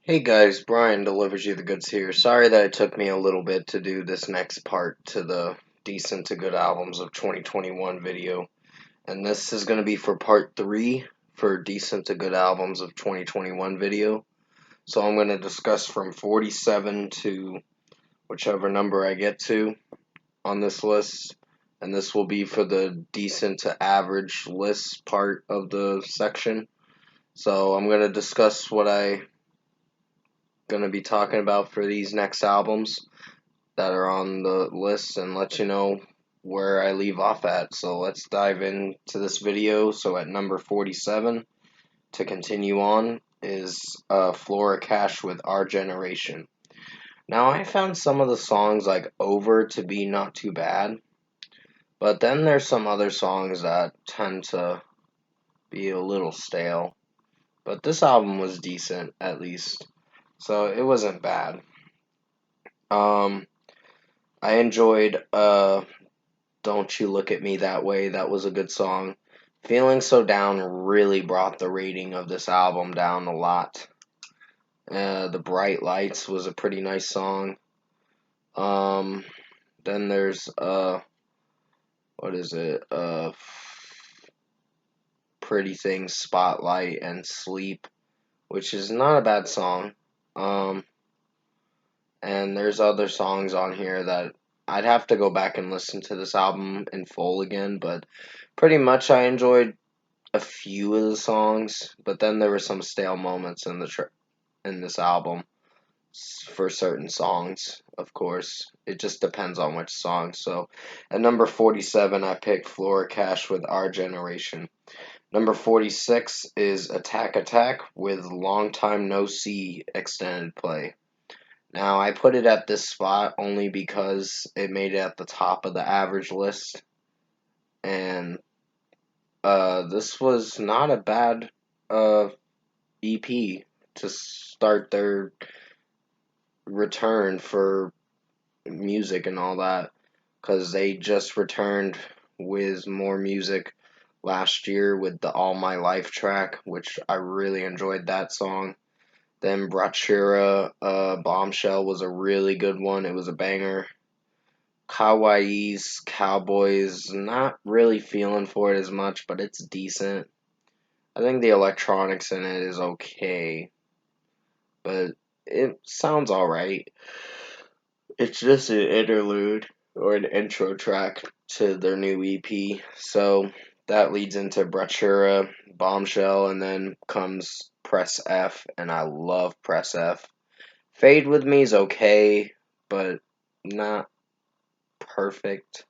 Hey guys, Brian delivers you the goods here. Sorry that it took me a little bit to do this next part to the Decent to Good Albums of 2021 video. And this is going to be for part 3 for Decent to Good Albums of 2021 video. So I'm going to discuss from 47 to whichever number I get to on this list. And this will be for the decent to average list part of the section. So I'm going to discuss what I going to be talking about for these next albums that are on the list and let you know where I leave off at. So let's dive into this video. So at number 47, to continue on, is Flora Cash with Our Generation. Now, I found some of the songs like Over to be not too bad, but then there's some other songs that tend to be a little stale. But this album was decent, at least. So it wasn't bad. I enjoyed Don't You Look at Me That Way. That was a good song. Feeling So Down really brought the rating of this album down a lot. The Bright Lights was a pretty nice song. Then there's what is it? Pretty Things, Spotlight, and Sleep, which is not a bad song. And there's other songs on here that I'd have to go back and listen to this album in full again, but pretty much I enjoyed a few of the songs, but then there were some stale moments in this album for certain songs, of course. It just depends on which song. So at number 47, I picked Flora Cash with Our Generation. Number 46 is Attack Attack with Long Time No See extended play. Now, I put it at this spot only because it made it at the top of the average list, and this was not a bad EP to start their return for music and all that, because they just returned with more music last year with the All My Life track, which I really enjoyed that song. Then Brachura Bombshell was a really good one. It was a banger. Kawaii's Cowboys, not really feeling for it as much, but it's decent. I think the electronics in it is okay, but it sounds alright. It's just an interlude or an intro track to their new EP. So that leads into Brachura, Bombshell, and then comes Press F, and I love Press F. Fade With Me is okay, but not perfect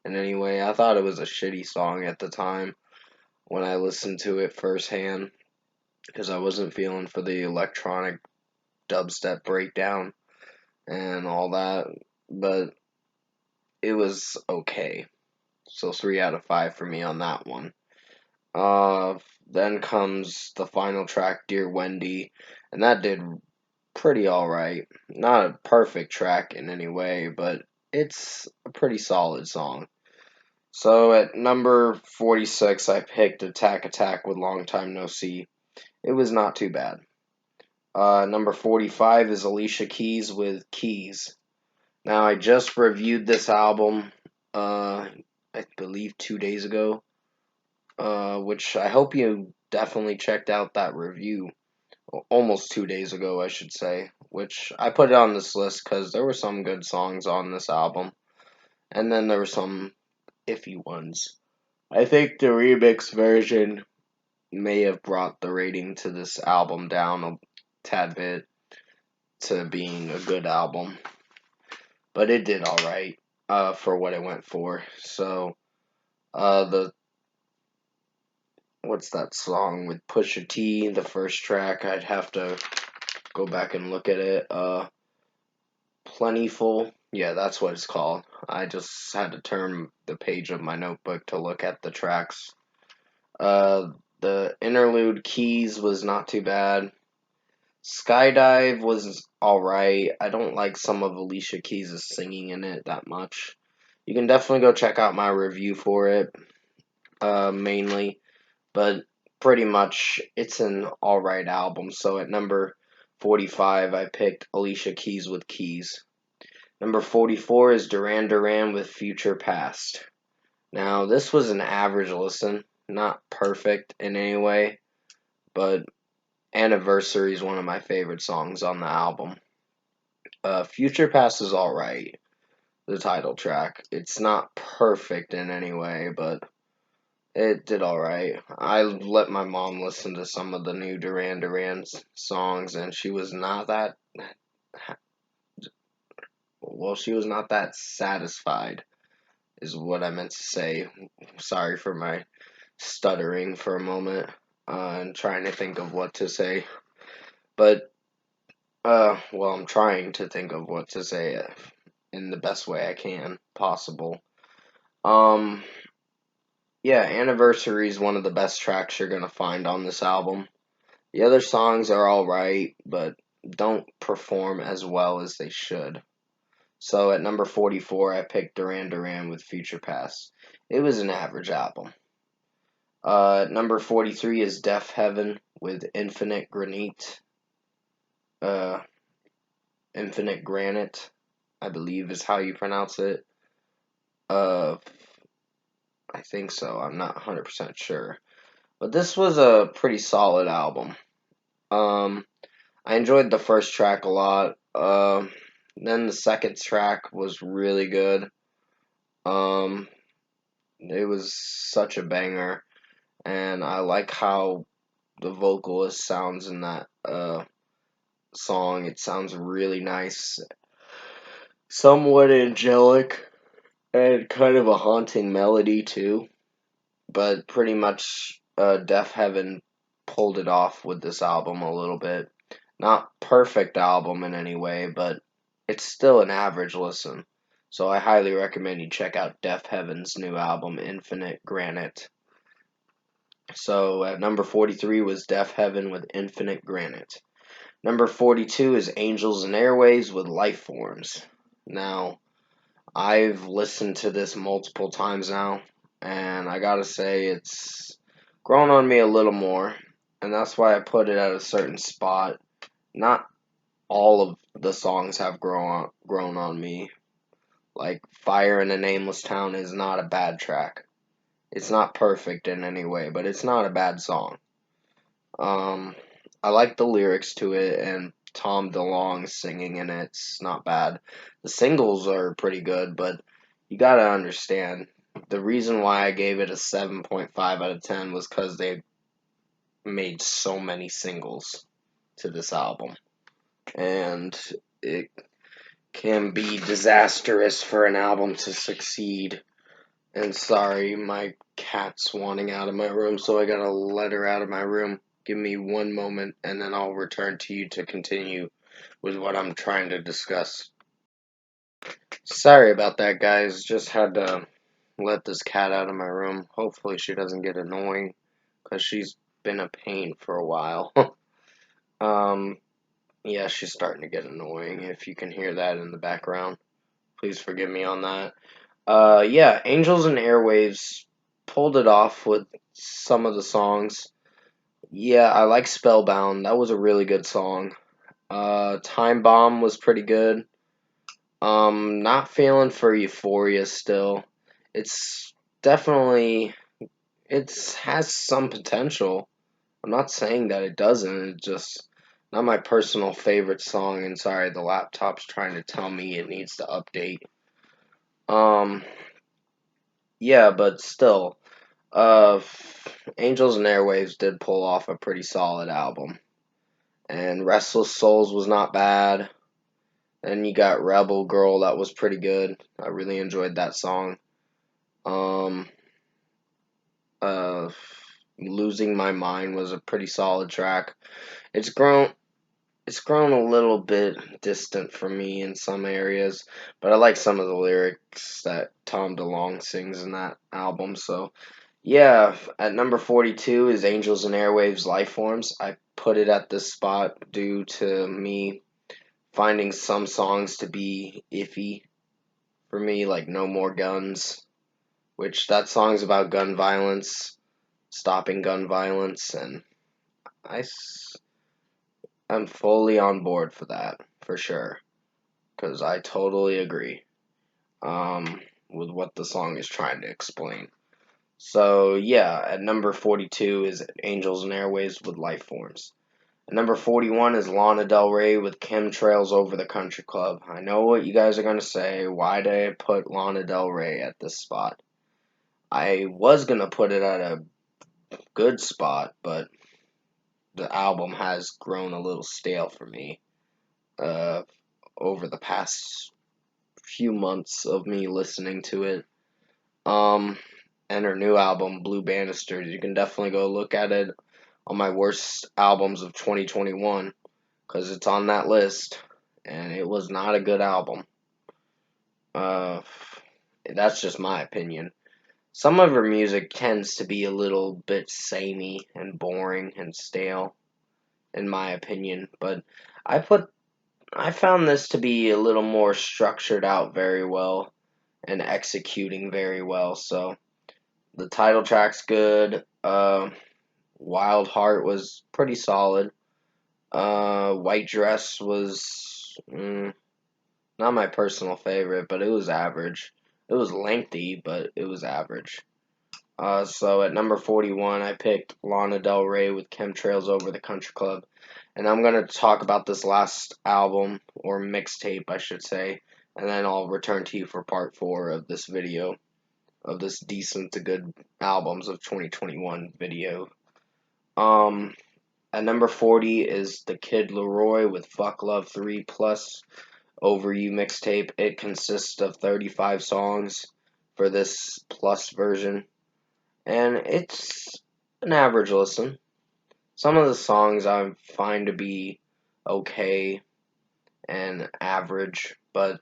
in any way. I thought it was a shitty song at the time when I listened to it firsthand because I wasn't feeling for the electronic dubstep breakdown and all that, but it was okay. So 3 out of 5 for me on that one. Then comes the final track, Dear Wendy, and that did pretty alright. Not a perfect track in any way, but it's a pretty solid song. So at number 46, I picked Attack Attack with Long Time No See. It was not too bad. Number 45 is Alicia Keys with Keys. Now, I just reviewed this album, I believe 2 days ago, which I hope you definitely checked out that review. Almost 2 days ago, I should say, which I put it on this list because there were some good songs on this album, and then there were some iffy ones. I think the remix version may have brought the rating to this album down a tad bit to being a good album, but it did alright for what it went for. So, the what's that song with Pusha T, the first track, I'd have to go back and look at it. Plentiful. Yeah, that's what it's called. I just had to turn the page of my notebook to look at the tracks. The interlude Keys was not too bad. Skydive was alright. I don't like some of Alicia Keys' singing in it that much. You can definitely go check out my review for it, mainly. But pretty much, it's an alright album. So at number 45, I picked Alicia Keys with Keys. Number 44 is Duran Duran with Future Past. Now, this was an average listen, not perfect in any way, but Anniversary is one of my favorite songs on the album. Future Past is alright, the title track. It's not perfect in any way, but it did alright. I let my mom listen to some of the new Duran Duran songs, and she was not that, well, she was not that satisfied, is what I meant to say. Sorry for my stuttering for a moment, and trying to think of what to say. But, well, I'm trying to think of what to say in the best way I can possible. Yeah, Anniversary is one of the best tracks you're gonna find on this album. The other songs are alright, but don't perform as well as they should. So at number 44, I picked Duran Duran with Future Past. It was an average album. Number 43 is Deafheaven with Infinite Granite. Infinite Granite, I believe is how you pronounce it. I think so. I'm not 100% sure. But this was a pretty solid album. I enjoyed the first track a lot. Then the second track was really good. It was such a banger, and I like how the vocalist sounds in that song. It sounds really nice, somewhat angelic, and kind of a haunting melody too. But pretty much, Deafheaven pulled it off with this album a little bit. Not perfect album in any way, but it's still an average listen. So I highly recommend you check out Deafheaven's new album, Infinite Granite. So at number 43 was Deafheaven with Infinite Granite. Number 42 is Angels and Airwaves with Lifeforms. Now, I've listened to this multiple times now, and I gotta say it's grown on me a little more, and that's why I put it at a certain spot. Not all of the songs have grown on me. Like Fire in a Nameless Town is not a bad track. It's not perfect in any way, but it's not a bad song. I like the lyrics to it, and Tom DeLonge singing in it's not bad. The singles are pretty good, but you gotta understand the reason why I gave it a 7.5 out of 10 was because they made so many singles to this album, and it can be disastrous for an album to succeed. And sorry, my cat's wanting out of my room, so I gotta let her out of my room. Give me one moment, and then I'll return to you to continue with what I'm trying to discuss. Sorry about that, guys. Just had to let this cat out of my room. Hopefully she doesn't get annoying, because she's been a pain for a while. um, yeah, she's starting to get annoying, if you can hear that in the background. Please forgive me on that. Yeah, Angels and Airwaves pulled it off with some of the songs. Yeah, I like Spellbound. That was a really good song. Time Bomb was pretty good. Not feeling for Euphoria still. It's definitely, it has some potential. I'm not saying that it doesn't. It's just not my personal favorite song. And sorry, the laptop's trying to tell me it needs to update. Um, yeah, but still, uh, Angels and Airwaves did pull off a pretty solid album. And Restless Souls was not bad. And you got Rebel Girl, that was pretty good. I really enjoyed that song. Um, uh, Losing My Mind was a pretty solid track. It's grown it's grown a little bit distant from me in some areas, but I like some of the lyrics that Tom DeLonge sings in that album. So, yeah, at number 42 is Angels and Airwaves Lifeforms. I put it at this spot due to me finding some songs to be iffy for me, like No More Guns, which that song's about gun violence, stopping gun violence, and I I'm fully on board for that, for sure, because I totally agree with what the song is trying to explain. So, yeah, at number 42 is Angels and Airwaves with Life Forms. At number 41 is Lana Del Rey with Chemtrails Over the Country Club. I know what you guys are going to say. Why did I put Lana Del Rey at this spot? I was going to put it at a good spot, but the album has grown a little stale for me uh, over the past few months of me listening to it. Um, and her new album, Blue Bannisters, you can definitely go look at it on my worst albums of 2021 because it's on that list, and it was not a good album. Uh, that's just my opinion. Some of her music tends to be a little bit samey and boring and stale, in my opinion, but I put I found this to be a little more structured out very well and executing very well. So the title track's good. Wild Heart was pretty solid. White Dress was not my personal favorite, but it was average. It was lengthy, but it was average. So at number 41, I picked Lana Del Rey with Chemtrails Over the Country Club. And I'm going to talk about this last album, or mixtape, I should say, and then I'll return to you for part 4 of this video, of this decent to good albums of 2021 video. At number 40 is The Kid Laroi with Fuck Love 3 Plus Over You mixtape. It consists of 35 songs for this plus version, and it's an average listen. Some of the songs I find to be okay and average, but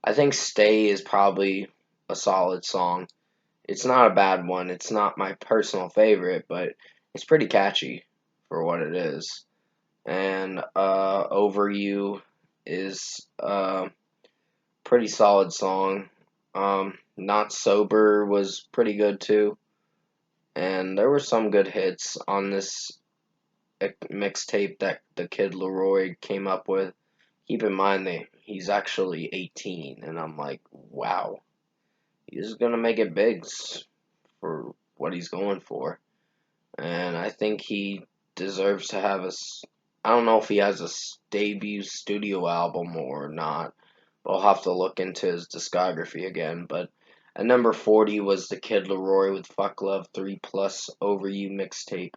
I think Stay is probably a solid song. It's not a bad one. It's not my personal favorite, but it's pretty catchy for what it is. And Over You is a pretty solid song. Not Sober was pretty good too. And there were some good hits on this mixtape that the Kid Laroi came up with. Keep in mind that he's actually 18, and I'm like, wow, he's gonna make it big for what he's going for, and I think he deserves to have I don't know if he has a debut studio album or not. I'll have to look into his discography again, but at number 40 was the Kid Laroi with Fuck Love 3 Plus Over You mixtape.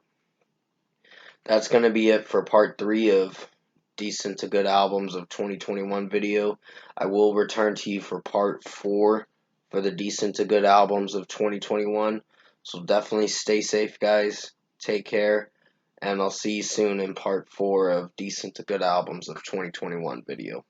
That's going to be it for part 3 of Decent to Good Albums of 2021 video. I will return to you for part 4 for the Decent to Good Albums of 2021. So definitely stay safe, guys. Take care. And I'll see you soon in part 4 of Decent to Good Albums of 2021 video.